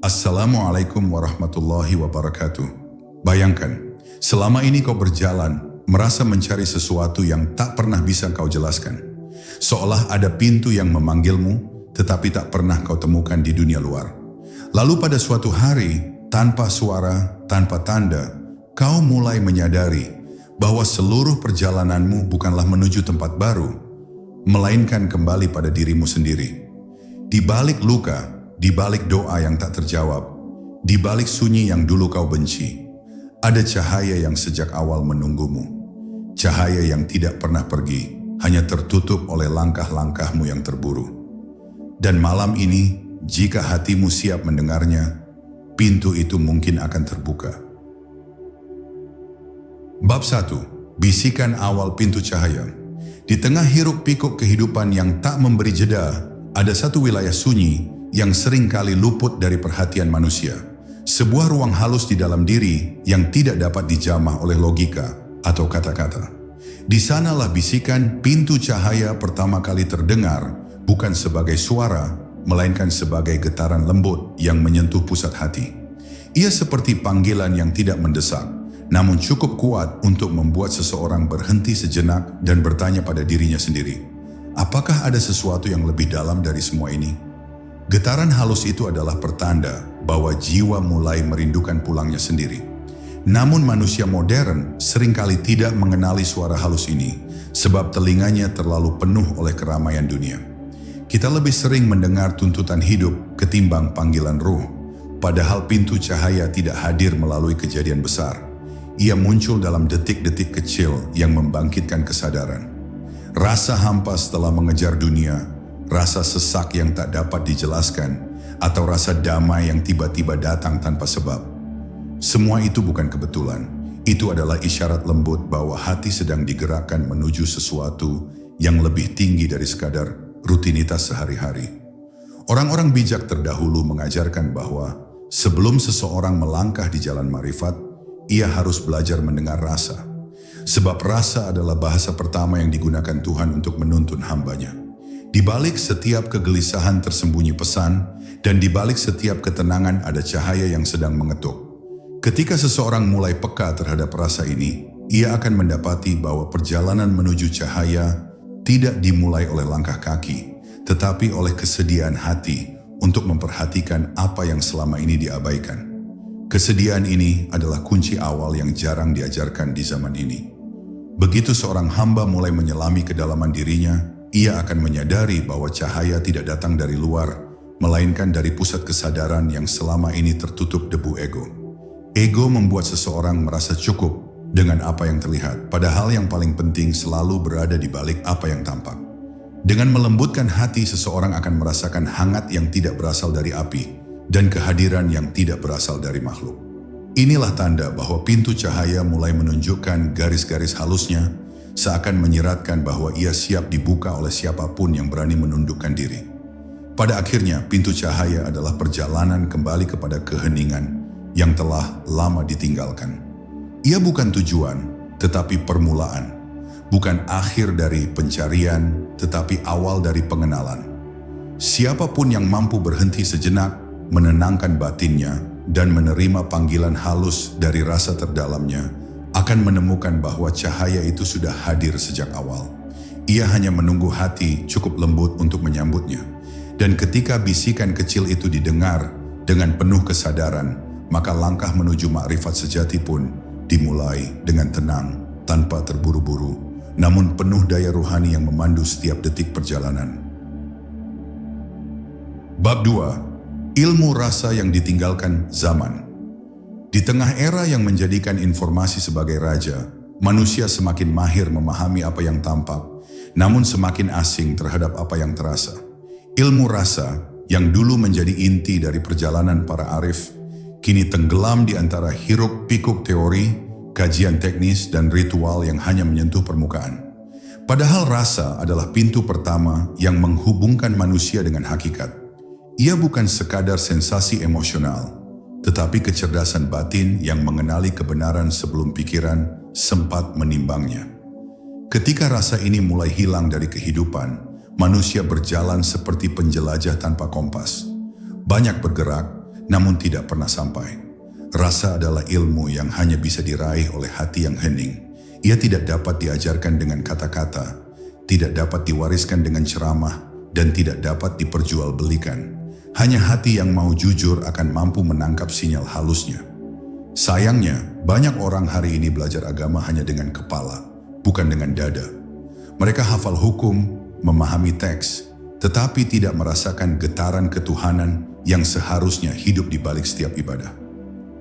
Assalamualaikum warahmatullahi wabarakatuh. Bayangkan, selama ini kau berjalan, merasa mencari sesuatu yang tak pernah bisa kau jelaskan. Seolah ada pintu yang memanggilmu, tetapi tak pernah kau temukan di dunia luar. Lalu pada suatu hari, tanpa suara, tanpa tanda, kau mulai menyadari bahwa seluruh perjalananmu bukanlah menuju tempat baru, melainkan kembali pada dirimu sendiri. Di balik luka, di balik doa yang tak terjawab, di balik sunyi yang dulu kau benci, ada cahaya yang sejak awal menunggumu. Cahaya yang tidak pernah pergi, hanya tertutup oleh langkah-langkahmu yang terburu. Dan malam ini, jika hatimu siap mendengarnya, pintu itu mungkin akan terbuka. Bab 1. Bisikan awal pintu cahaya. Di tengah hiruk-pikuk kehidupan yang tak memberi jeda, ada satu wilayah sunyi yang sering kali luput dari perhatian manusia. Sebuah ruang halus di dalam diri yang tidak dapat dijamah oleh logika atau kata-kata. Di sanalah bisikan pintu cahaya pertama kali terdengar, bukan sebagai suara, melainkan sebagai getaran lembut yang menyentuh pusat hati. Ia seperti panggilan yang tidak mendesak, namun cukup kuat untuk membuat seseorang berhenti sejenak dan bertanya pada dirinya sendiri, apakah ada sesuatu yang lebih dalam dari semua ini? Getaran halus itu adalah pertanda bahwa jiwa mulai merindukan pulangnya sendiri. Namun manusia modern seringkali tidak mengenali suara halus ini, sebab telinganya terlalu penuh oleh keramaian dunia. Kita lebih sering mendengar tuntutan hidup ketimbang panggilan ruh, padahal pintu cahaya tidak hadir melalui kejadian besar. Ia muncul dalam detik-detik kecil yang membangkitkan kesadaran. Rasa hampa setelah mengejar dunia, rasa sesak yang tak dapat dijelaskan, atau rasa damai yang tiba-tiba datang tanpa sebab. Semua itu bukan kebetulan. Itu adalah isyarat lembut bahwa hati sedang digerakkan menuju sesuatu yang lebih tinggi dari sekadar rutinitas sehari-hari. Orang-orang bijak terdahulu mengajarkan bahwa sebelum seseorang melangkah di jalan marifat, ia harus belajar mendengar rasa. Sebab rasa adalah bahasa pertama yang digunakan Tuhan untuk menuntun hambanya. Di balik setiap kegelisahan tersembunyi pesan, dan di balik setiap ketenangan ada cahaya yang sedang mengetuk. Ketika seseorang mulai peka terhadap rasa ini, ia akan mendapati bahwa perjalanan menuju cahaya tidak dimulai oleh langkah kaki, tetapi oleh kesediaan hati untuk memperhatikan apa yang selama ini diabaikan. Kesediaan ini adalah kunci awal yang jarang diajarkan di zaman ini. Begitu seorang hamba mulai menyelami kedalaman dirinya, ia akan menyadari bahwa cahaya tidak datang dari luar, melainkan dari pusat kesadaran yang selama ini tertutup debu ego. Ego membuat seseorang merasa cukup dengan apa yang terlihat, padahal yang paling penting selalu berada di balik apa yang tampak. Dengan melembutkan hati, seseorang akan merasakan hangat yang tidak berasal dari api, dan kehadiran yang tidak berasal dari makhluk. Inilah tanda bahwa pintu cahaya mulai menunjukkan garis-garis halusnya, seakan menyiratkan bahwa ia siap dibuka oleh siapapun yang berani menundukkan diri. Pada akhirnya, pintu cahaya adalah perjalanan kembali kepada keheningan yang telah lama ditinggalkan. Ia bukan tujuan, tetapi permulaan. Bukan akhir dari pencarian, tetapi awal dari pengenalan. Siapapun yang mampu berhenti sejenak, menenangkan batinnya, dan menerima panggilan halus dari rasa terdalamnya, akan menemukan bahwa cahaya itu sudah hadir sejak awal. Ia hanya menunggu hati cukup lembut untuk menyambutnya. Dan ketika bisikan kecil itu didengar dengan penuh kesadaran, maka langkah menuju makrifat sejati pun dimulai dengan tenang, tanpa terburu-buru, namun penuh daya ruhani yang memandu setiap detik perjalanan. Bab 2. Ilmu rasa yang ditinggalkan zaman. Di tengah era yang menjadikan informasi sebagai raja, manusia semakin mahir memahami apa yang tampak, namun semakin asing terhadap apa yang terasa. Ilmu rasa yang dulu menjadi inti dari perjalanan para arif, kini tenggelam di antara hiruk-pikuk teori, kajian teknis, dan ritual yang hanya menyentuh permukaan. Padahal rasa adalah pintu pertama yang menghubungkan manusia dengan hakikat. Ia bukan sekadar sensasi emosional, tetapi kecerdasan batin yang mengenali kebenaran sebelum pikiran sempat menimbangnya. Ketika rasa ini mulai hilang dari kehidupan, manusia berjalan seperti penjelajah tanpa kompas. Banyak bergerak, namun tidak pernah sampai. Rasa adalah ilmu yang hanya bisa diraih oleh hati yang hening. Ia tidak dapat diajarkan dengan kata-kata, tidak dapat diwariskan dengan ceramah, dan tidak dapat diperjualbelikan. Hanya hati yang mau jujur akan mampu menangkap sinyal halusnya. Sayangnya, banyak orang hari ini belajar agama hanya dengan kepala, bukan dengan dada. Mereka hafal hukum, memahami teks, tetapi tidak merasakan getaran ketuhanan yang seharusnya hidup di balik setiap ibadah.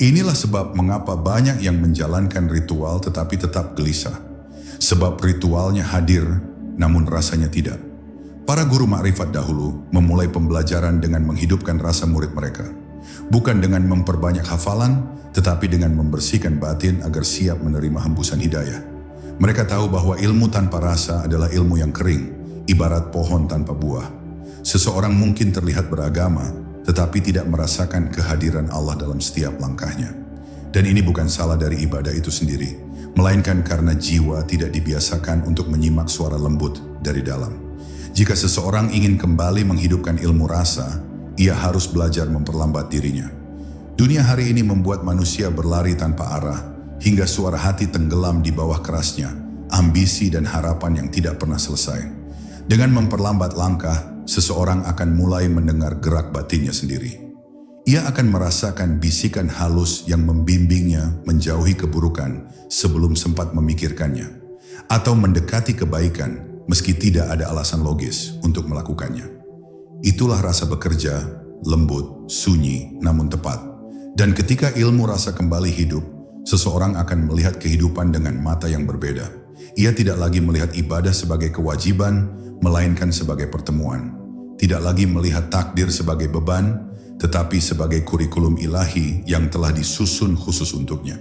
Inilah sebab mengapa banyak yang menjalankan ritual tetapi tetap gelisah. Sebab ritualnya hadir, namun rasanya tidak. Para guru makrifat dahulu memulai pembelajaran dengan menghidupkan rasa murid mereka. Bukan dengan memperbanyak hafalan, tetapi dengan membersihkan batin agar siap menerima hembusan hidayah. Mereka tahu bahwa ilmu tanpa rasa adalah ilmu yang kering, ibarat pohon tanpa buah. Seseorang mungkin terlihat beragama, tetapi tidak merasakan kehadiran Allah dalam setiap langkahnya. Dan ini bukan salah dari ibadah itu sendiri, melainkan karena jiwa tidak dibiasakan untuk menyimak suara lembut dari dalam. Jika seseorang ingin kembali menghidupkan ilmu rasa, ia harus belajar memperlambat dirinya. Dunia hari ini membuat manusia berlari tanpa arah, hingga suara hati tenggelam di bawah kerasnya, ambisi dan harapan yang tidak pernah selesai. Dengan memperlambat langkah, seseorang akan mulai mendengar gerak batinnya sendiri. Ia akan merasakan bisikan halus yang membimbingnya menjauhi keburukan sebelum sempat memikirkannya, atau mendekati kebaikan meski tidak ada alasan logis untuk melakukannya. Itulah rasa bekerja, lembut, sunyi, namun tepat. Dan ketika ilmu rasa kembali hidup, seseorang akan melihat kehidupan dengan mata yang berbeda. Ia tidak lagi melihat ibadah sebagai kewajiban, melainkan sebagai pertemuan. Tidak lagi melihat takdir sebagai beban, tetapi sebagai kurikulum ilahi yang telah disusun khusus untuknya.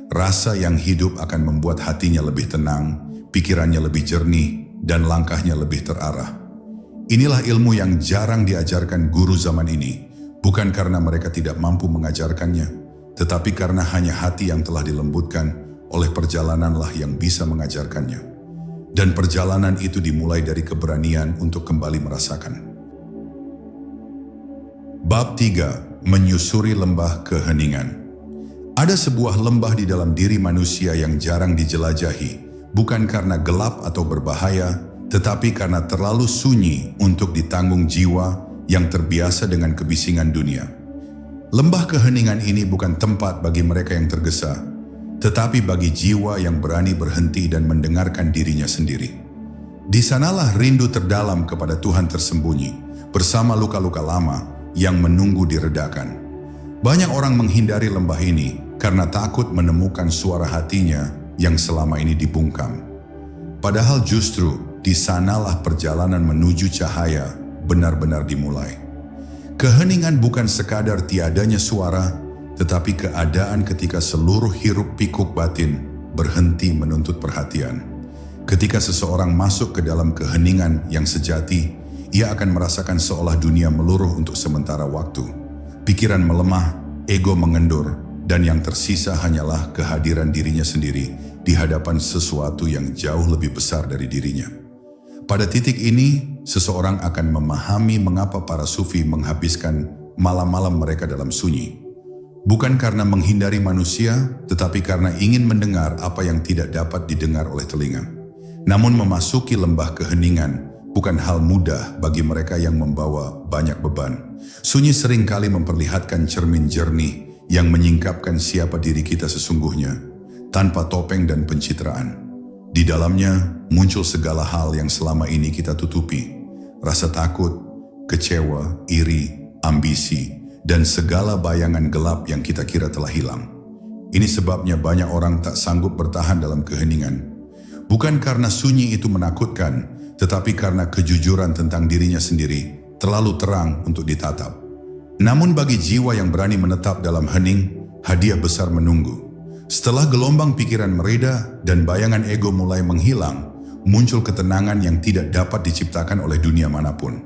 Rasa yang hidup akan membuat hatinya lebih tenang, pikirannya lebih jernih, dan langkahnya lebih terarah. Inilah ilmu yang jarang diajarkan guru zaman ini, bukan karena mereka tidak mampu mengajarkannya, tetapi karena hanya hati yang telah dilembutkan oleh perjalananlah yang bisa mengajarkannya. Dan perjalanan itu dimulai dari keberanian untuk kembali merasakan. Bab 3. Menyusuri lembah keheningan. Ada sebuah lembah di dalam diri manusia yang jarang dijelajahi, bukan karena gelap atau berbahaya, tetapi karena terlalu sunyi untuk ditanggung jiwa yang terbiasa dengan kebisingan dunia. Lembah keheningan ini bukan tempat bagi mereka yang tergesa, tetapi bagi jiwa yang berani berhenti dan mendengarkan dirinya sendiri. Di sanalah rindu terdalam kepada Tuhan tersembunyi, bersama luka-luka lama yang menunggu diredakan. Banyak orang menghindari lembah ini karena takut menemukan suara hatinya yang selama ini dibungkam. Padahal justru di sanalah perjalanan menuju cahaya benar-benar dimulai. Keheningan bukan sekadar tiadanya suara, tetapi keadaan ketika seluruh hiruk pikuk batin berhenti menuntut perhatian. Ketika seseorang masuk ke dalam keheningan yang sejati, ia akan merasakan seolah dunia meluruh untuk sementara waktu. Pikiran melemah, ego mengendur, dan yang tersisa hanyalah kehadiran dirinya sendiri di hadapan sesuatu yang jauh lebih besar dari dirinya. Pada titik ini, seseorang akan memahami mengapa para sufi menghabiskan malam-malam mereka dalam sunyi. Bukan karena menghindari manusia, tetapi karena ingin mendengar apa yang tidak dapat didengar oleh telinga. Namun memasuki lembah keheningan bukan hal mudah bagi mereka yang membawa banyak beban. Sunyi seringkali memperlihatkan cermin jernih yang menyingkapkan siapa diri kita sesungguhnya, tanpa topeng dan pencitraan. Di dalamnya muncul segala hal yang selama ini kita tutupi, rasa takut, kecewa, iri, ambisi, dan segala bayangan gelap yang kita kira telah hilang. Ini sebabnya banyak orang tak sanggup bertahan dalam keheningan. Bukan karena sunyi itu menakutkan, tetapi karena kejujuran tentang dirinya sendiri terlalu terang untuk ditatap. Namun bagi jiwa yang berani menetap dalam hening, hadiah besar menunggu. Setelah gelombang pikiran mereda dan bayangan ego mulai menghilang, muncul ketenangan yang tidak dapat diciptakan oleh dunia manapun.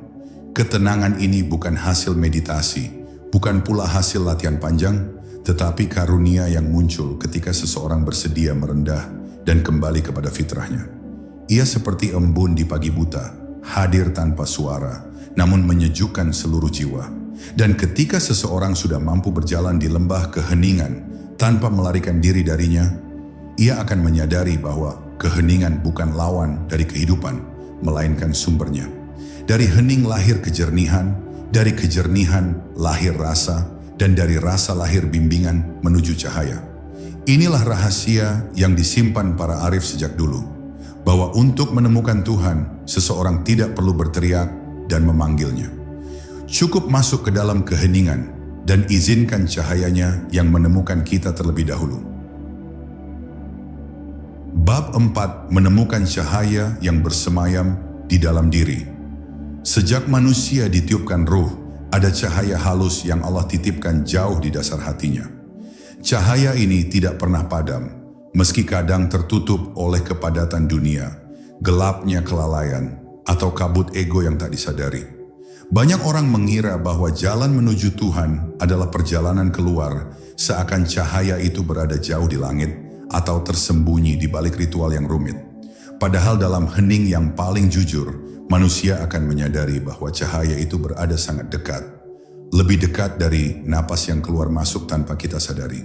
Ketenangan ini bukan hasil meditasi, bukan pula hasil latihan panjang, tetapi karunia yang muncul ketika seseorang bersedia merendah dan kembali kepada fitrahnya. Ia seperti embun di pagi buta, hadir tanpa suara, namun menyejukkan seluruh jiwa. Dan ketika seseorang sudah mampu berjalan di lembah keheningan tanpa melarikan diri darinya, ia akan menyadari bahwa keheningan bukan lawan dari kehidupan, melainkan sumbernya. Dari hening lahir kejernihan, dari kejernihan lahir rasa, dan dari rasa lahir bimbingan menuju cahaya. Inilah rahasia yang disimpan para arif sejak dulu, bahwa untuk menemukan Tuhan, seseorang tidak perlu berteriak dan memanggilnya. Cukup masuk ke dalam keheningan dan izinkan cahayanya yang menemukan kita terlebih dahulu. Bab 4. Menemukan cahaya yang bersemayam di dalam diri. Sejak manusia ditiupkan ruh, ada cahaya halus yang Allah titipkan jauh di dasar hatinya. Cahaya ini tidak pernah padam, meski kadang tertutup oleh kepadatan dunia, gelapnya kelalaian, atau kabut ego yang tak disadari. Banyak orang mengira bahwa jalan menuju Tuhan adalah perjalanan keluar, seakan cahaya itu berada jauh di langit atau tersembunyi di balik ritual yang rumit. Padahal dalam hening yang paling jujur, manusia akan menyadari bahwa cahaya itu berada sangat dekat. Lebih dekat dari napas yang keluar masuk tanpa kita sadari.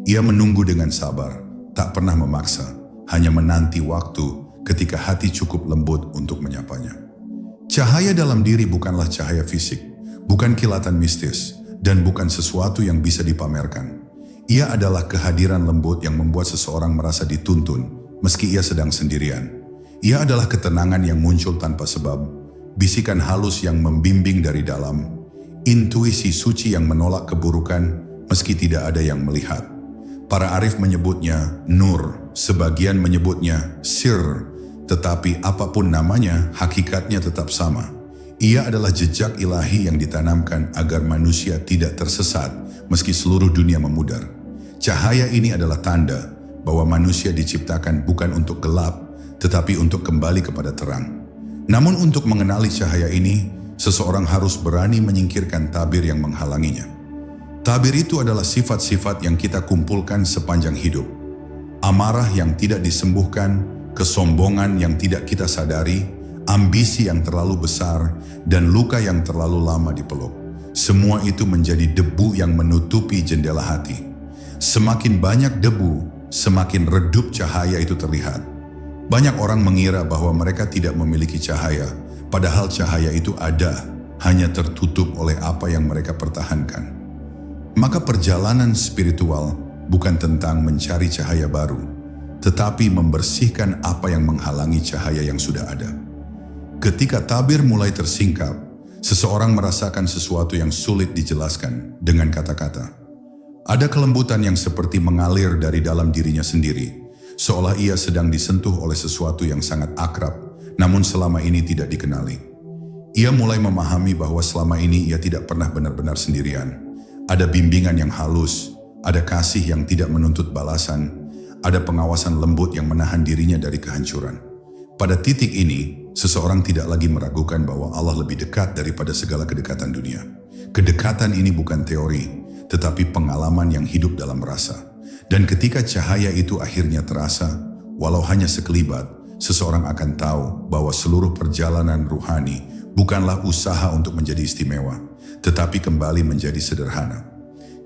Ia menunggu dengan sabar, tak pernah memaksa, hanya menanti waktu ketika hati cukup lembut untuk menyapanya. Cahaya dalam diri bukanlah cahaya fisik, bukan kilatan mistis, dan bukan sesuatu yang bisa dipamerkan. Ia adalah kehadiran lembut yang membuat seseorang merasa dituntun, meski ia sedang sendirian. Ia adalah ketenangan yang muncul tanpa sebab, bisikan halus yang membimbing dari dalam, intuisi suci yang menolak keburukan, meski tidak ada yang melihat. Para arif menyebutnya nur, sebagian menyebutnya sir, tetapi apapun namanya, hakikatnya tetap sama. Ia adalah jejak ilahi yang ditanamkan agar manusia tidak tersesat meski seluruh dunia memudar. Cahaya ini adalah tanda bahwa manusia diciptakan bukan untuk gelap, tetapi untuk kembali kepada terang. Namun untuk mengenali cahaya ini, seseorang harus berani menyingkirkan tabir yang menghalanginya. Tabir itu adalah sifat-sifat yang kita kumpulkan sepanjang hidup. Amarah yang tidak disembuhkan, kesombongan yang tidak kita sadari, ambisi yang terlalu besar, dan luka yang terlalu lama dipeluk. Semua itu menjadi debu yang menutupi jendela hati. Semakin banyak debu, semakin redup cahaya itu terlihat. Banyak orang mengira bahwa mereka tidak memiliki cahaya, padahal cahaya itu ada, hanya tertutup oleh apa yang mereka pertahankan. Maka perjalanan spiritual bukan tentang mencari cahaya baru, tetapi membersihkan apa yang menghalangi cahaya yang sudah ada. Ketika tabir mulai tersingkap, seseorang merasakan sesuatu yang sulit dijelaskan dengan kata-kata. Ada kelembutan yang seperti mengalir dari dalam dirinya sendiri, seolah ia sedang disentuh oleh sesuatu yang sangat akrab, namun selama ini tidak dikenali. Ia mulai memahami bahwa selama ini ia tidak pernah benar-benar sendirian. Ada bimbingan yang halus, ada kasih yang tidak menuntut balasan, ada pengawasan lembut yang menahan dirinya dari kehancuran. Pada titik ini, seseorang tidak lagi meragukan bahwa Allah lebih dekat daripada segala kedekatan dunia. Kedekatan ini bukan teori, tetapi pengalaman yang hidup dalam rasa. Dan ketika cahaya itu akhirnya terasa, walau hanya sekelibat, seseorang akan tahu bahwa seluruh perjalanan ruhani bukanlah usaha untuk menjadi istimewa, tetapi kembali menjadi sederhana.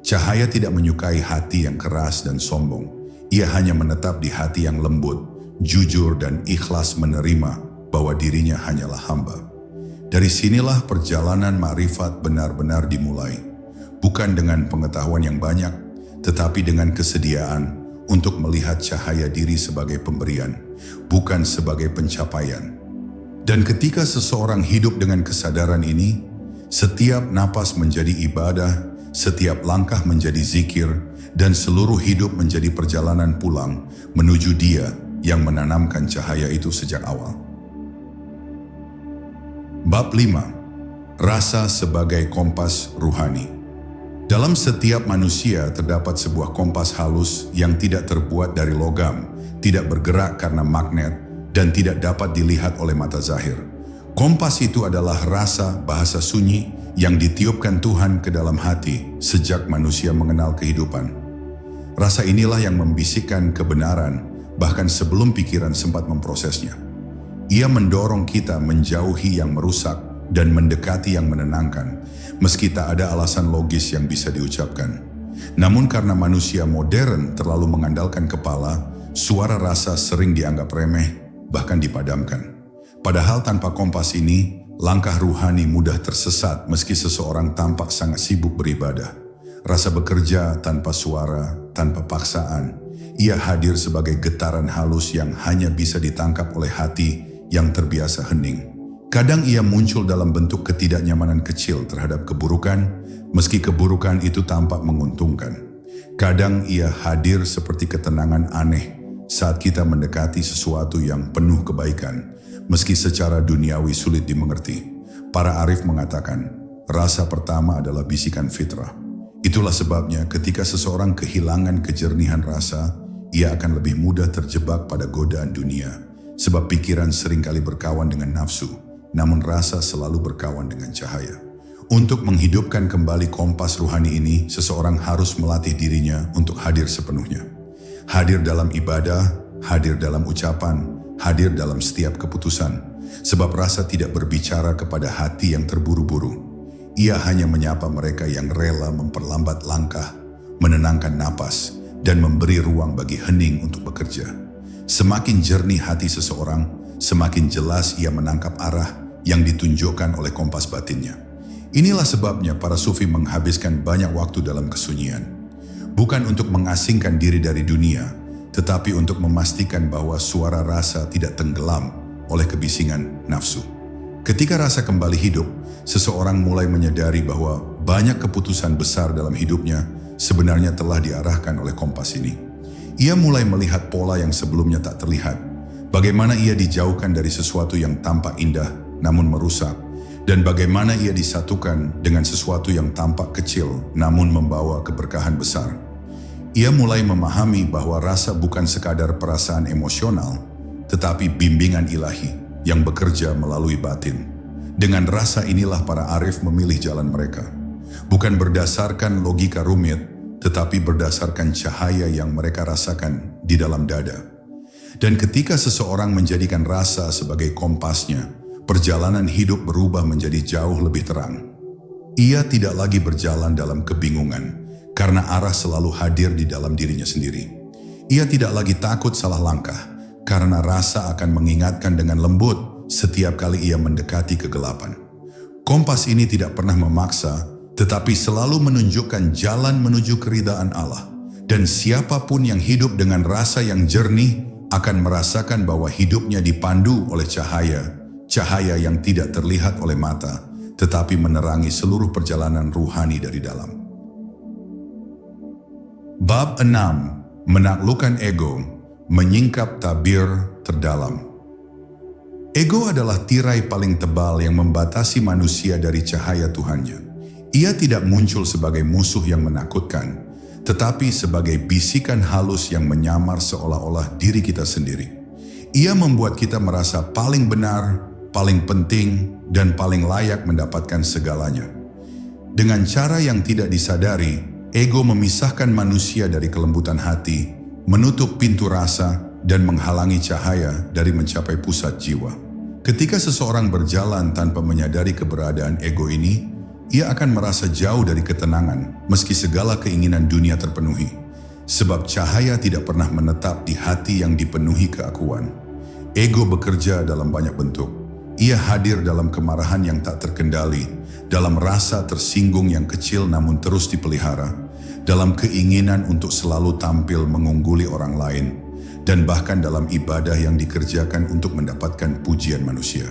Cahaya tidak menyukai hati yang keras dan sombong. Ia hanya menetap di hati yang lembut, jujur dan ikhlas menerima bahwa dirinya hanyalah hamba. Dari sinilah perjalanan ma'rifat benar-benar dimulai. Bukan dengan pengetahuan yang banyak, tetapi dengan kesediaan untuk melihat cahaya diri sebagai pemberian, bukan sebagai pencapaian. Dan ketika seseorang hidup dengan kesadaran ini, setiap napas menjadi ibadah, setiap langkah menjadi zikir, dan seluruh hidup menjadi perjalanan pulang menuju Dia yang menanamkan cahaya itu sejak awal. Bab 5. Rasa sebagai kompas ruhani. Dalam setiap manusia terdapat sebuah kompas halus yang tidak terbuat dari logam, tidak bergerak karena magnet, dan tidak dapat dilihat oleh mata zahir. Kompas itu adalah rasa bahasa sunyi yang ditiupkan Tuhan ke dalam hati sejak manusia mengenal kehidupan. Rasa inilah yang membisikkan kebenaran, bahkan sebelum pikiran sempat memprosesnya. Ia mendorong kita menjauhi yang merusak dan mendekati yang menenangkan, meski tak ada alasan logis yang bisa diucapkan. Namun karena manusia modern terlalu mengandalkan kepala, suara rasa sering dianggap remeh, bahkan dipadamkan. Padahal tanpa kompas ini, langkah ruhani mudah tersesat meski seseorang tampak sangat sibuk beribadah. Rasa bekerja tanpa suara, tanpa paksaan. Ia hadir sebagai getaran halus yang hanya bisa ditangkap oleh hati yang terbiasa hening. Kadang ia muncul dalam bentuk ketidaknyamanan kecil terhadap keburukan, meski keburukan itu tampak menguntungkan. Kadang ia hadir seperti ketenangan aneh saat kita mendekati sesuatu yang penuh kebaikan, meski secara duniawi sulit dimengerti. Para arif mengatakan, rasa pertama adalah bisikan fitrah. Itulah sebabnya ketika seseorang kehilangan kejernihan rasa, ia akan lebih mudah terjebak pada godaan dunia, sebab pikiran seringkali berkawan dengan nafsu, namun rasa selalu berkawan dengan cahaya. Untuk menghidupkan kembali kompas ruhani ini, seseorang harus melatih dirinya untuk hadir sepenuhnya. Hadir dalam ibadah, hadir dalam ucapan, hadir dalam setiap keputusan. Sebab rasa tidak berbicara kepada hati yang terburu-buru. Ia hanya menyapa mereka yang rela memperlambat langkah, menenangkan napas, dan memberi ruang bagi hening untuk bekerja. Semakin jernih hati seseorang, semakin jelas ia menangkap arah yang ditunjukkan oleh kompas batinnya. Inilah sebabnya para sufi menghabiskan banyak waktu dalam kesunyian. Bukan untuk mengasingkan diri dari dunia, tetapi untuk memastikan bahwa suara rasa tidak tenggelam oleh kebisingan nafsu. Ketika rasa kembali hidup, seseorang mulai menyadari bahwa banyak keputusan besar dalam hidupnya sebenarnya telah diarahkan oleh kompas ini. Ia mulai melihat pola yang sebelumnya tak terlihat. Bagaimana ia dijauhkan dari sesuatu yang tampak indah namun merusak, dan bagaimana ia disatukan dengan sesuatu yang tampak kecil namun membawa keberkahan besar. Ia mulai memahami bahwa rasa bukan sekadar perasaan emosional, tetapi bimbingan ilahi yang bekerja melalui batin. Dengan rasa inilah para arif memilih jalan mereka. Bukan berdasarkan logika rumit, tetapi berdasarkan cahaya yang mereka rasakan di dalam dada. Dan ketika seseorang menjadikan rasa sebagai kompasnya, perjalanan hidup berubah menjadi jauh lebih terang. Ia tidak lagi berjalan dalam kebingungan, karena arah selalu hadir di dalam dirinya sendiri. Ia tidak lagi takut salah langkah, karena rasa akan mengingatkan dengan lembut setiap kali ia mendekati kegelapan. Kompas ini tidak pernah memaksa, tetapi selalu menunjukkan jalan menuju keridaan Allah. Dan siapapun yang hidup dengan rasa yang jernih akan merasakan bahwa hidupnya dipandu oleh cahaya yang tidak terlihat oleh mata, tetapi menerangi seluruh perjalanan ruhani dari dalam. Bab 6. Menaklukkan ego, menyingkap tabir terdalam. Ego adalah tirai paling tebal yang membatasi manusia dari cahaya Tuhannya. Ia tidak muncul sebagai musuh yang menakutkan, tetapi sebagai bisikan halus yang menyamar seolah-olah diri kita sendiri. Ia membuat kita merasa paling benar, paling penting, dan paling layak mendapatkan segalanya. Dengan cara yang tidak disadari, ego memisahkan manusia dari kelembutan hati, menutup pintu rasa, dan menghalangi cahaya dari mencapai pusat jiwa. Ketika seseorang berjalan tanpa menyadari keberadaan ego ini, ia akan merasa jauh dari ketenangan meski segala keinginan dunia terpenuhi. Sebab cahaya tidak pernah menetap di hati yang dipenuhi keakuan. Ego bekerja dalam banyak bentuk. Ia hadir dalam kemarahan yang tak terkendali, dalam rasa tersinggung yang kecil namun terus dipelihara, dalam keinginan untuk selalu tampil mengungguli orang lain, dan bahkan dalam ibadah yang dikerjakan untuk mendapatkan pujian manusia.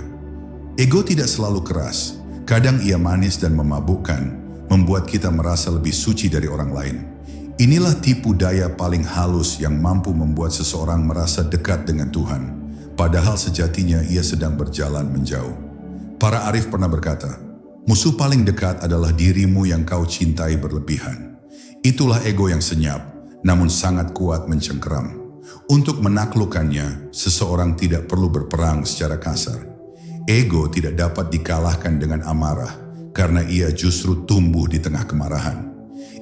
Ego tidak selalu keras. Kadang ia manis dan memabukkan, membuat kita merasa lebih suci dari orang lain. Inilah tipu daya paling halus yang mampu membuat seseorang merasa dekat dengan Tuhan, padahal sejatinya ia sedang berjalan menjauh. Para arif pernah berkata, musuh paling dekat adalah dirimu yang kau cintai berlebihan. Itulah ego yang senyap, namun sangat kuat mencengkeram. Untuk menaklukkannya, seseorang tidak perlu berperang secara kasar. Ego tidak dapat dikalahkan dengan amarah, karena ia justru tumbuh di tengah kemarahan.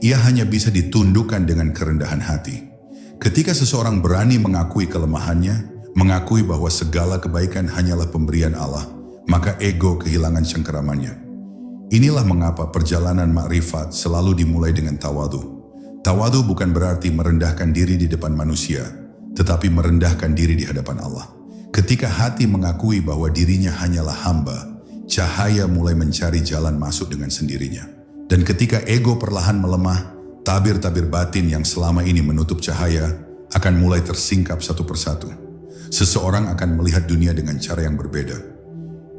Ia hanya bisa ditundukkan dengan kerendahan hati. Ketika seseorang berani mengakui kelemahannya, mengakui bahwa segala kebaikan hanyalah pemberian Allah, maka ego kehilangan cengkeramannya. Inilah mengapa perjalanan makrifat selalu dimulai dengan tawadu. Tawadu bukan berarti merendahkan diri di depan manusia, tetapi merendahkan diri di hadapan Allah. Ketika hati mengakui bahwa dirinya hanyalah hamba, cahaya mulai mencari jalan masuk dengan sendirinya. Dan ketika ego perlahan melemah, tabir-tabir batin yang selama ini menutup cahaya akan mulai tersingkap satu persatu. Seseorang akan melihat dunia dengan cara yang berbeda.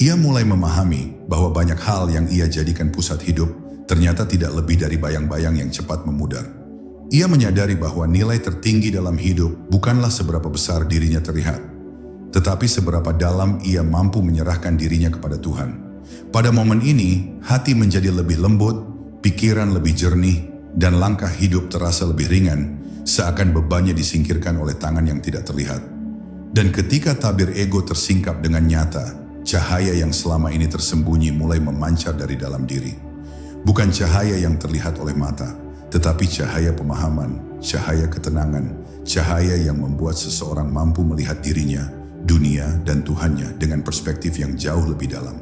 Ia mulai memahami bahwa banyak hal yang ia jadikan pusat hidup ternyata tidak lebih dari bayang-bayang yang cepat memudar. Ia menyadari bahwa nilai tertinggi dalam hidup bukanlah seberapa besar dirinya terlihat, tetapi seberapa dalam ia mampu menyerahkan dirinya kepada Tuhan. Pada momen ini, hati menjadi lebih lembut, pikiran lebih jernih, dan langkah hidup terasa lebih ringan, seakan bebannya disingkirkan oleh tangan yang tidak terlihat. Dan ketika tabir ego tersingkap dengan nyata, cahaya yang selama ini tersembunyi mulai memancar dari dalam diri. Bukan cahaya yang terlihat oleh mata, tetapi cahaya pemahaman, cahaya ketenangan, cahaya yang membuat seseorang mampu melihat dirinya, dunia, dan Tuhannya dengan perspektif yang jauh lebih dalam.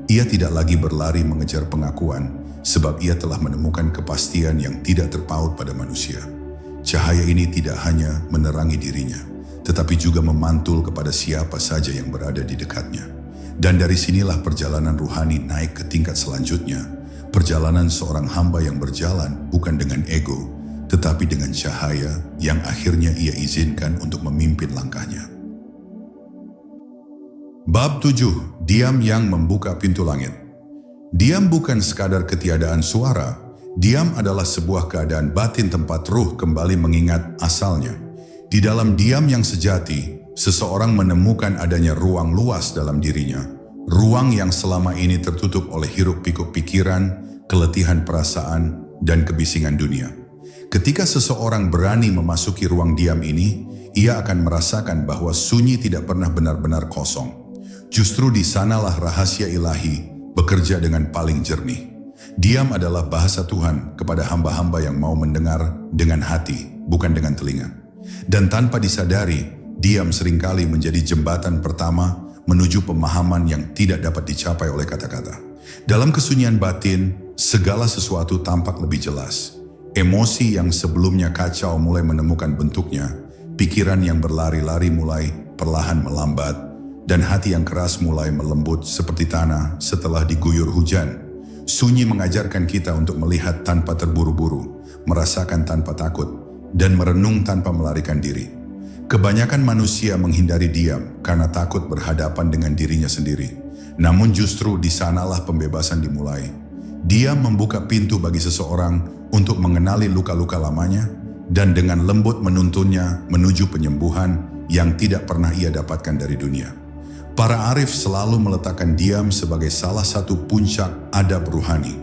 Ia tidak lagi berlari mengejar pengakuan, sebab ia telah menemukan kepastian yang tidak terpaut pada manusia. Cahaya ini tidak hanya menerangi dirinya, tetapi juga memantul kepada siapa saja yang berada di dekatnya. Dan dari sinilah perjalanan ruhani naik ke tingkat selanjutnya, perjalanan seorang hamba yang berjalan bukan dengan ego, tetapi dengan cahaya yang akhirnya ia izinkan untuk memimpin langkahnya. Bab 7. Diam yang membuka pintu langit. Diam bukan sekadar ketiadaan suara, diam adalah sebuah keadaan batin tempat ruh kembali mengingat asalnya. Di dalam diam yang sejati, seseorang menemukan adanya ruang luas dalam dirinya, ruang yang selama ini tertutup oleh hiruk-pikuk pikiran, keletihan perasaan, dan kebisingan dunia. Ketika seseorang berani memasuki ruang diam ini, ia akan merasakan bahwa sunyi tidak pernah benar-benar kosong. Justru di sanalah rahasia ilahi bekerja dengan paling jernih. Diam adalah bahasa Tuhan kepada hamba-hamba yang mau mendengar dengan hati, bukan dengan telinga. Dan tanpa disadari, diam seringkali menjadi jembatan pertama menuju pemahaman yang tidak dapat dicapai oleh kata-kata. Dalam kesunyian batin, segala sesuatu tampak lebih jelas. Emosi yang sebelumnya kacau mulai menemukan bentuknya, pikiran yang berlari-lari mulai perlahan melambat, dan hati yang keras mulai melembut seperti tanah setelah diguyur hujan. Sunyi mengajarkan kita untuk melihat tanpa terburu-buru, merasakan tanpa takut, dan merenung tanpa melarikan diri. Kebanyakan manusia menghindari diam karena takut berhadapan dengan dirinya sendiri. Namun justru di sanalah pembebasan dimulai. Diam membuka pintu bagi seseorang untuk mengenali luka-luka lamanya dan dengan lembut menuntunnya menuju penyembuhan yang tidak pernah ia dapatkan dari dunia. Para arif selalu meletakkan diam sebagai salah satu puncak adab ruhani.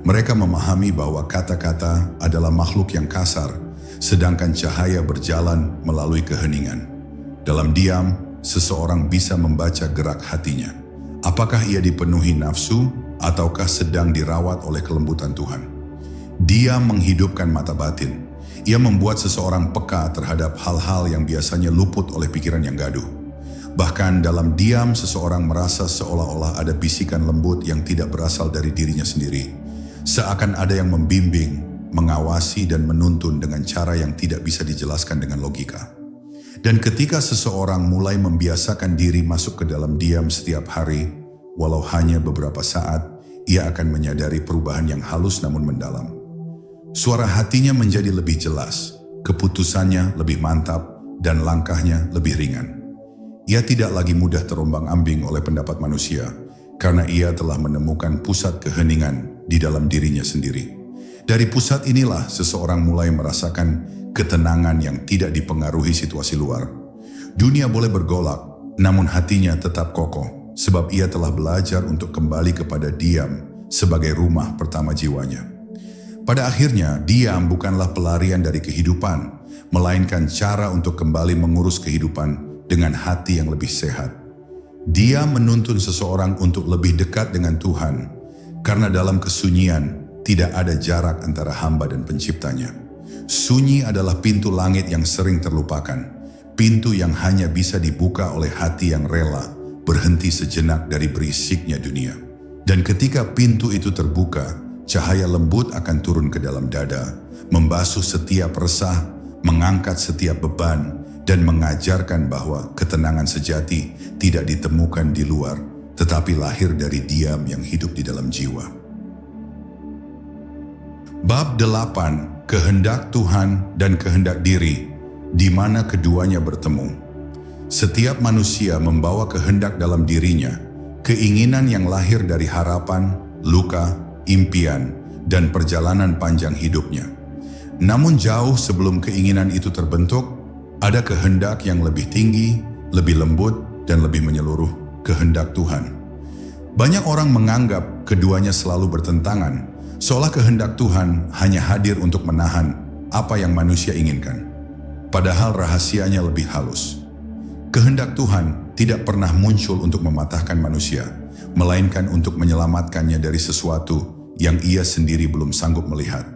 Mereka memahami bahwa kata-kata adalah makhluk yang kasar, sedangkan cahaya berjalan melalui keheningan. Dalam diam, seseorang bisa membaca gerak hatinya. Apakah ia dipenuhi nafsu ataukah sedang dirawat oleh kelembutan Tuhan? Diam menghidupkan mata batin. Ia membuat seseorang peka terhadap hal-hal yang biasanya luput oleh pikiran yang gaduh. Bahkan dalam diam, seseorang merasa seolah-olah ada bisikan lembut yang tidak berasal dari dirinya sendiri. Seakan ada yang membimbing, mengawasi dan menuntun dengan cara yang tidak bisa dijelaskan dengan logika. Dan ketika seseorang mulai membiasakan diri masuk ke dalam diam setiap hari, walau hanya beberapa saat, ia akan menyadari perubahan yang halus namun mendalam. Suara hatinya menjadi lebih jelas, keputusannya lebih mantap, dan langkahnya lebih ringan. Ia tidak lagi mudah terombang-ambing oleh pendapat manusia, karena ia telah menemukan pusat keheningan di dalam dirinya sendiri. Dari pusat inilah seseorang mulai merasakan ketenangan yang tidak dipengaruhi situasi luar. Dunia boleh bergolak, namun hatinya tetap kokoh, sebab ia telah belajar untuk kembali kepada diam sebagai rumah pertama jiwanya. Pada akhirnya, diam bukanlah pelarian dari kehidupan, melainkan cara untuk kembali mengurus kehidupan dengan hati yang lebih sehat. Diam menuntun seseorang untuk lebih dekat dengan Tuhan, karena dalam kesunyian, tidak ada jarak antara hamba dan penciptanya. Sunyi adalah pintu langit yang sering terlupakan, pintu yang hanya bisa dibuka oleh hati yang rela berhenti sejenak dari berisiknya dunia. Dan ketika pintu itu terbuka, cahaya lembut akan turun ke dalam dada, membasuh setiap resah, mengangkat setiap beban, dan mengajarkan bahwa ketenangan sejati tidak ditemukan di luar, tetapi lahir dari diam yang hidup di dalam jiwa. Bab 8, Kehendak Tuhan dan Kehendak Diri, di mana keduanya bertemu. Setiap manusia membawa kehendak dalam dirinya, keinginan yang lahir dari harapan, luka, impian, dan perjalanan panjang hidupnya. Namun jauh sebelum keinginan itu terbentuk, ada kehendak yang lebih tinggi, lebih lembut, dan lebih menyeluruh, kehendak Tuhan. Banyak orang menganggap keduanya selalu bertentangan, seolah kehendak Tuhan hanya hadir untuk menahan apa yang manusia inginkan. Padahal rahasianya lebih halus. Kehendak Tuhan tidak pernah muncul untuk mematahkan manusia, melainkan untuk menyelamatkannya dari sesuatu yang ia sendiri belum sanggup melihat.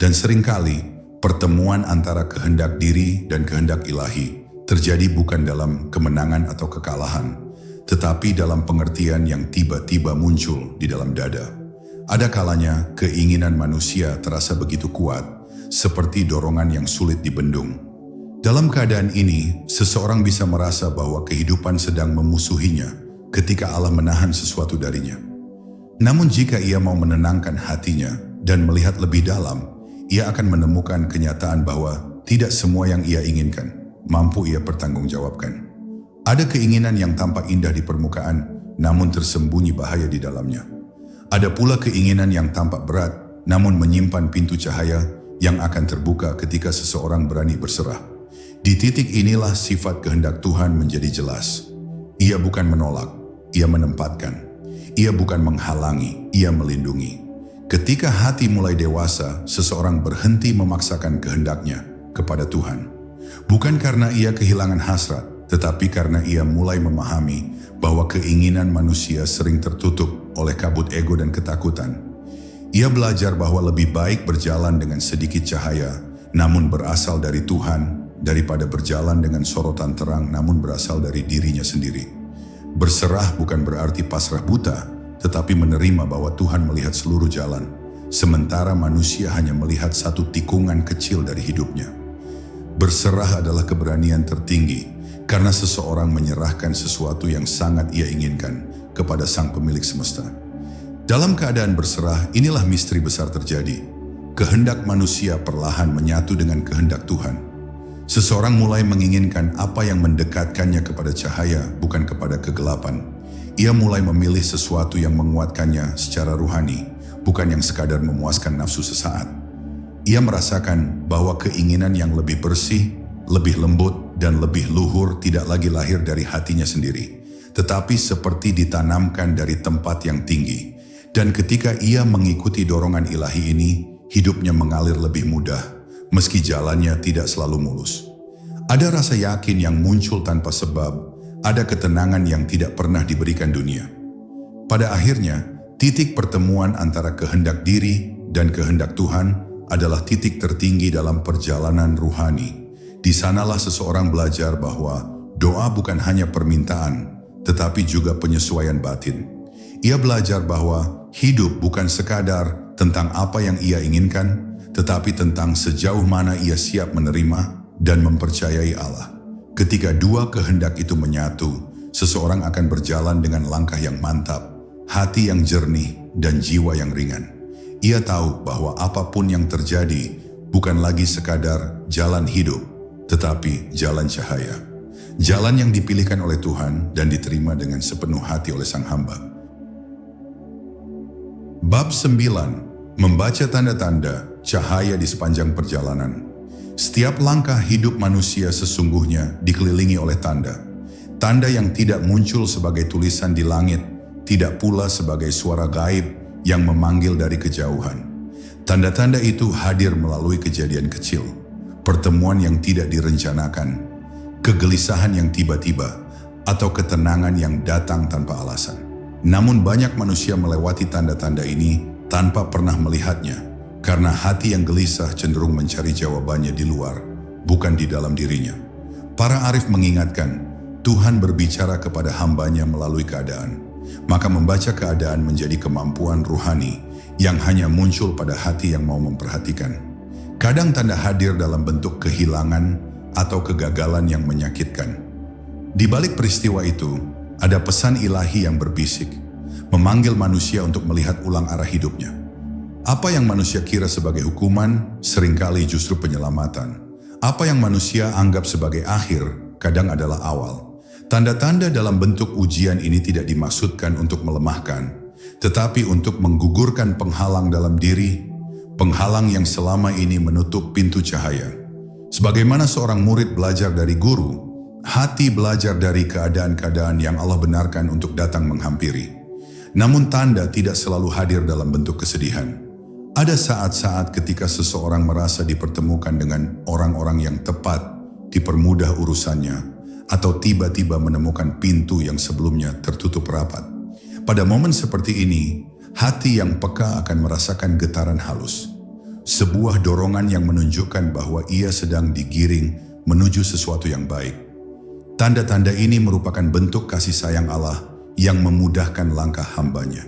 Dan seringkali, pertemuan antara kehendak diri dan kehendak ilahi terjadi bukan dalam kemenangan atau kekalahan, tetapi dalam pengertian yang tiba-tiba muncul di dalam dada. Ada kalanya keinginan manusia terasa begitu kuat, seperti dorongan yang sulit dibendung. Dalam keadaan ini, seseorang bisa merasa bahwa kehidupan sedang memusuhinya ketika Allah menahan sesuatu darinya. Namun jika ia mau menenangkan hatinya dan melihat lebih dalam, ia akan menemukan kenyataan bahwa tidak semua yang ia inginkan mampu ia pertanggungjawabkan. Ada keinginan yang tampak indah di permukaan, namun tersembunyi bahaya di dalamnya. Ada pula keinginan yang tampak berat, namun menyimpan pintu cahaya yang akan terbuka ketika seseorang berani berserah. Di titik inilah sifat kehendak Tuhan menjadi jelas. Ia bukan menolak, ia menempatkan. Ia bukan menghalangi, ia melindungi. Ketika hati mulai dewasa, seseorang berhenti memaksakan kehendaknya kepada Tuhan. Bukan karena ia kehilangan hasrat, tetapi karena ia mulai memahami bahwa keinginan manusia sering tertutup oleh kabut ego dan ketakutan. Ia belajar bahwa lebih baik berjalan dengan sedikit cahaya, namun berasal dari Tuhan, daripada berjalan dengan sorotan terang namun berasal dari dirinya sendiri. Berserah bukan berarti pasrah buta, tetapi menerima bahwa Tuhan melihat seluruh jalan, sementara manusia hanya melihat satu tikungan kecil dari hidupnya. Berserah adalah keberanian tertinggi, karena seseorang menyerahkan sesuatu yang sangat ia inginkan kepada Sang Pemilik Semesta. Dalam keadaan berserah, inilah misteri besar terjadi. Kehendak manusia perlahan menyatu dengan kehendak Tuhan. Seseorang mulai menginginkan apa yang mendekatkannya kepada cahaya, bukan kepada kegelapan. Ia mulai memilih sesuatu yang menguatkannya secara ruhani, bukan yang sekadar memuaskan nafsu sesaat. Ia merasakan bahwa keinginan yang lebih bersih, lebih lembut, dan lebih luhur tidak lagi lahir dari hatinya sendiri, tetapi seperti ditanamkan dari tempat yang tinggi. Dan ketika ia mengikuti dorongan ilahi ini, hidupnya mengalir lebih mudah, meski jalannya tidak selalu mulus. Ada rasa yakin yang muncul tanpa sebab, ada ketenangan yang tidak pernah diberikan dunia. Pada akhirnya, titik pertemuan antara kehendak diri dan kehendak Tuhan adalah titik tertinggi dalam perjalanan ruhani. Di sanalah seseorang belajar bahwa doa bukan hanya permintaan, tetapi juga penyesuaian batin. Ia belajar bahwa hidup bukan sekadar tentang apa yang ia inginkan, tetapi tentang sejauh mana ia siap menerima dan mempercayai Allah. Ketika dua kehendak itu menyatu, seseorang akan berjalan dengan langkah yang mantap, hati yang jernih, dan jiwa yang ringan. Ia tahu bahwa apapun yang terjadi bukan lagi sekadar jalan hidup, tetapi jalan cahaya. Jalan yang dipilihkan oleh Tuhan dan diterima dengan sepenuh hati oleh Sang Hamba. Bab 9. Membaca tanda-tanda cahaya di sepanjang perjalanan. Setiap langkah hidup manusia sesungguhnya dikelilingi oleh tanda. Tanda yang tidak muncul sebagai tulisan di langit, tidak pula sebagai suara gaib yang memanggil dari kejauhan. Tanda-tanda itu hadir melalui kejadian kecil, pertemuan yang tidak direncanakan, kegelisahan yang tiba-tiba, atau ketenangan yang datang tanpa alasan. Namun banyak manusia melewati tanda-tanda ini tanpa pernah melihatnya, karena hati yang gelisah cenderung mencari jawabannya di luar, bukan di dalam dirinya. Para arif mengingatkan, Tuhan berbicara kepada hambanya melalui keadaan, maka membaca keadaan menjadi kemampuan ruhani yang hanya muncul pada hati yang mau memperhatikan. Kadang tanda hadir dalam bentuk kehilangan atau kegagalan yang menyakitkan. Di balik peristiwa itu, ada pesan ilahi yang berbisik, memanggil manusia untuk melihat ulang arah hidupnya. Apa yang manusia kira sebagai hukuman, seringkali justru penyelamatan. Apa yang manusia anggap sebagai akhir, kadang adalah awal. Tanda-tanda dalam bentuk ujian ini tidak dimaksudkan untuk melemahkan, tetapi untuk menggugurkan penghalang dalam diri, penghalang yang selama ini menutup pintu cahaya. Sebagaimana seorang murid belajar dari guru, hati belajar dari keadaan-keadaan yang Allah benarkan untuk datang menghampiri. Namun tanda tidak selalu hadir dalam bentuk kesedihan. Ada saat-saat ketika seseorang merasa dipertemukan dengan orang-orang yang tepat, dipermudah urusannya, atau tiba-tiba menemukan pintu yang sebelumnya tertutup rapat. Pada momen seperti ini, hati yang peka akan merasakan getaran halus. Sebuah dorongan yang menunjukkan bahwa ia sedang digiring menuju sesuatu yang baik. Tanda-tanda ini merupakan bentuk kasih sayang Allah yang memudahkan langkah hambanya.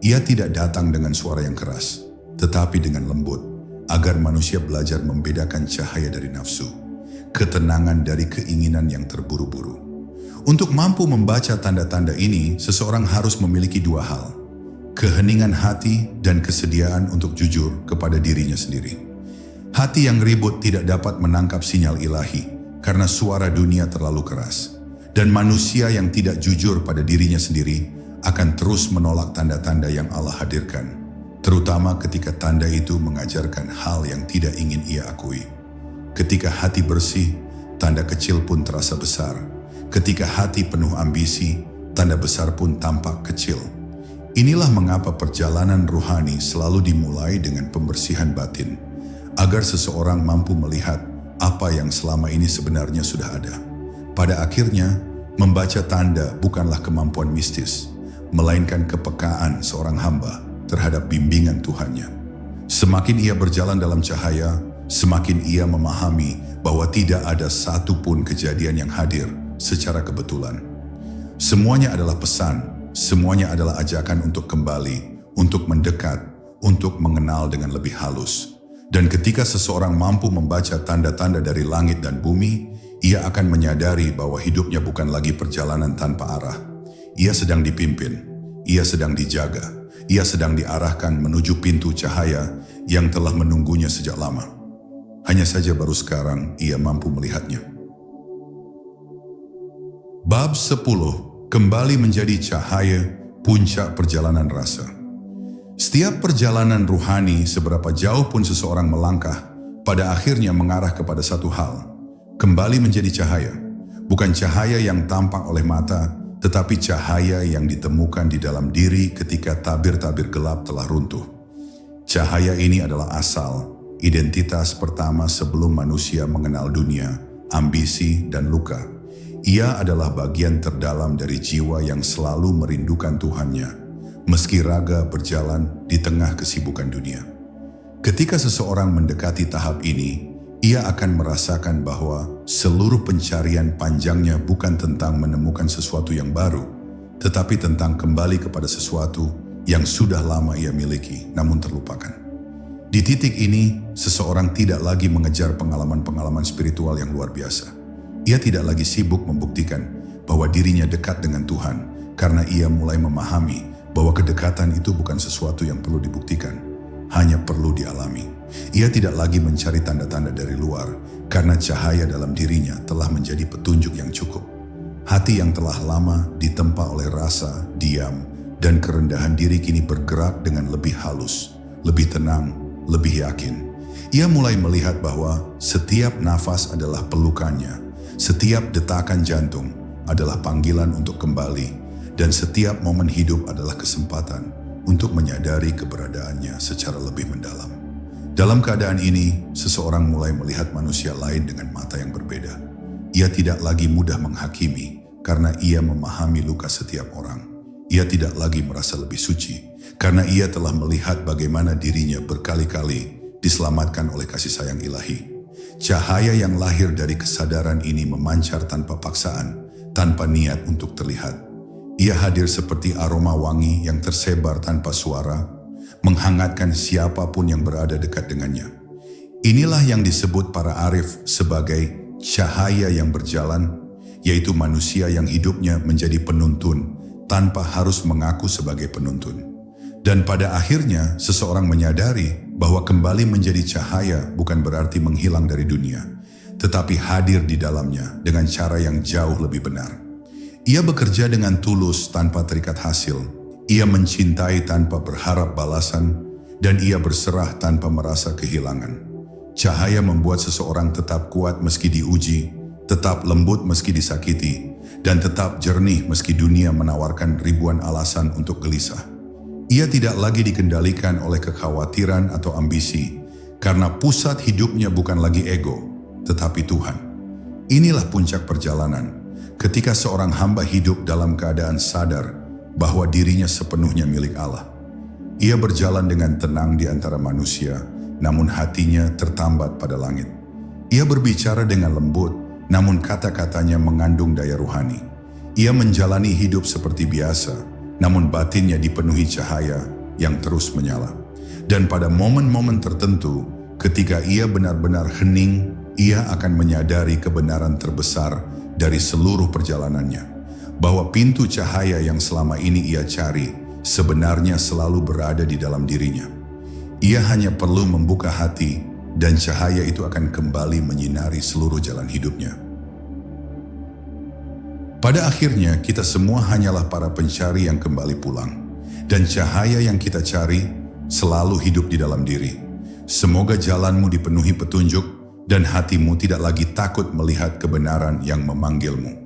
Ia tidak datang dengan suara yang keras, tetapi dengan lembut, agar manusia belajar membedakan cahaya dari nafsu, ketenangan dari keinginan yang terburu-buru. Untuk mampu membaca tanda-tanda ini, seseorang harus memiliki dua hal: keheningan hati dan kesediaan untuk jujur kepada dirinya sendiri. Hati yang ribut tidak dapat menangkap sinyal ilahi karena suara dunia terlalu keras. Dan manusia yang tidak jujur pada dirinya sendiri akan terus menolak tanda-tanda yang Allah hadirkan, terutama ketika tanda itu mengajarkan hal yang tidak ingin ia akui. Ketika hati bersih, tanda kecil pun terasa besar. Ketika hati penuh ambisi, tanda besar pun tampak kecil. Inilah mengapa perjalanan rohani selalu dimulai dengan pembersihan batin, agar seseorang mampu melihat apa yang selama ini sebenarnya sudah ada. Pada akhirnya, membaca tanda bukanlah kemampuan mistis, melainkan kepekaan seorang hamba terhadap bimbingan Tuhannya. Semakin ia berjalan dalam cahaya, semakin ia memahami bahwa tidak ada satupun kejadian yang hadir secara kebetulan. Semuanya adalah pesan, semuanya adalah ajakan untuk kembali, untuk mendekat, untuk mengenal dengan lebih halus. Dan ketika seseorang mampu membaca tanda-tanda dari langit dan bumi, ia akan menyadari bahwa hidupnya bukan lagi perjalanan tanpa arah. Ia sedang dipimpin, ia sedang dijaga, ia sedang diarahkan menuju pintu cahaya yang telah menunggunya sejak lama. Hanya saja baru sekarang ia mampu melihatnya. Bab 10. Kembali menjadi cahaya, puncak perjalanan rasa. Setiap perjalanan ruhani, seberapa jauh pun seseorang melangkah, pada akhirnya mengarah kepada satu hal: kembali menjadi cahaya. Bukan cahaya yang tampak oleh mata, tetapi cahaya yang ditemukan di dalam diri ketika tabir-tabir gelap telah runtuh. Cahaya ini adalah asal, identitas pertama sebelum manusia mengenal dunia, ambisi, dan luka. Ia adalah bagian terdalam dari jiwa yang selalu merindukan Tuhannya, meski raga berjalan di tengah kesibukan dunia. Ketika seseorang mendekati tahap ini, ia akan merasakan bahwa seluruh pencarian panjangnya bukan tentang menemukan sesuatu yang baru, tetapi tentang kembali kepada sesuatu yang sudah lama ia miliki namun terlupakan. Di titik ini, seseorang tidak lagi mengejar pengalaman-pengalaman spiritual yang luar biasa. Ia tidak lagi sibuk membuktikan bahwa dirinya dekat dengan Tuhan, karena ia mulai memahami bahwa kedekatan itu bukan sesuatu yang perlu dibuktikan, hanya perlu dialami. Ia tidak lagi mencari tanda-tanda dari luar, karena cahaya dalam dirinya telah menjadi petunjuk yang cukup. Hati yang telah lama ditempa oleh rasa, diam, dan kerendahan diri kini bergerak dengan lebih halus, lebih tenang, lebih yakin. Ia mulai melihat bahwa setiap nafas adalah pelukannya, setiap detakan jantung adalah panggilan untuk kembali, dan setiap momen hidup adalah kesempatan untuk menyadari keberadaannya secara lebih mendalam. Dalam keadaan ini, seseorang mulai melihat manusia lain dengan mata yang berbeda. Ia tidak lagi mudah menghakimi karena ia memahami luka setiap orang. Ia tidak lagi merasa lebih suci karena ia telah melihat bagaimana dirinya berkali-kali diselamatkan oleh kasih sayang ilahi. Cahaya yang lahir dari kesadaran ini memancar tanpa paksaan, tanpa niat untuk terlihat. Ia hadir seperti aroma wangi yang tersebar tanpa suara, menghangatkan siapapun yang berada dekat dengannya. Inilah yang disebut para arif sebagai cahaya yang berjalan, yaitu manusia yang hidupnya menjadi penuntun tanpa harus mengaku sebagai penuntun. Dan pada akhirnya seseorang menyadari bahwa kembali menjadi cahaya bukan berarti menghilang dari dunia, tetapi hadir di dalamnya dengan cara yang jauh lebih benar. Ia bekerja dengan tulus tanpa terikat hasil. Ia mencintai tanpa berharap balasan, dan ia berserah tanpa merasa kehilangan. Cahaya membuat seseorang tetap kuat meski diuji, tetap lembut meski disakiti, dan tetap jernih meski dunia menawarkan ribuan alasan untuk gelisah. Ia tidak lagi dikendalikan oleh kekhawatiran atau ambisi, karena pusat hidupnya bukan lagi ego, tetapi Tuhan. Inilah puncak perjalanan, ketika seorang hamba hidup dalam keadaan sadar bahwa dirinya sepenuhnya milik Allah. Ia berjalan dengan tenang di antara manusia, namun hatinya tertambat pada langit. Ia berbicara dengan lembut, namun kata-katanya mengandung daya ruhani. Ia menjalani hidup seperti biasa, namun batinnya dipenuhi cahaya yang terus menyala. Dan pada momen-momen tertentu, ketika ia benar-benar hening, ia akan menyadari kebenaran terbesar dari seluruh perjalanannya, bahwa pintu cahaya yang selama ini ia cari sebenarnya selalu berada di dalam dirinya. Ia hanya perlu membuka hati, dan cahaya itu akan kembali menyinari seluruh jalan hidupnya. Pada akhirnya, kita semua hanyalah para pencari yang kembali pulang, dan cahaya yang kita cari selalu hidup di dalam diri. Semoga jalanmu dipenuhi petunjuk, dan hatimu tidak lagi takut melihat kebenaran yang memanggilmu.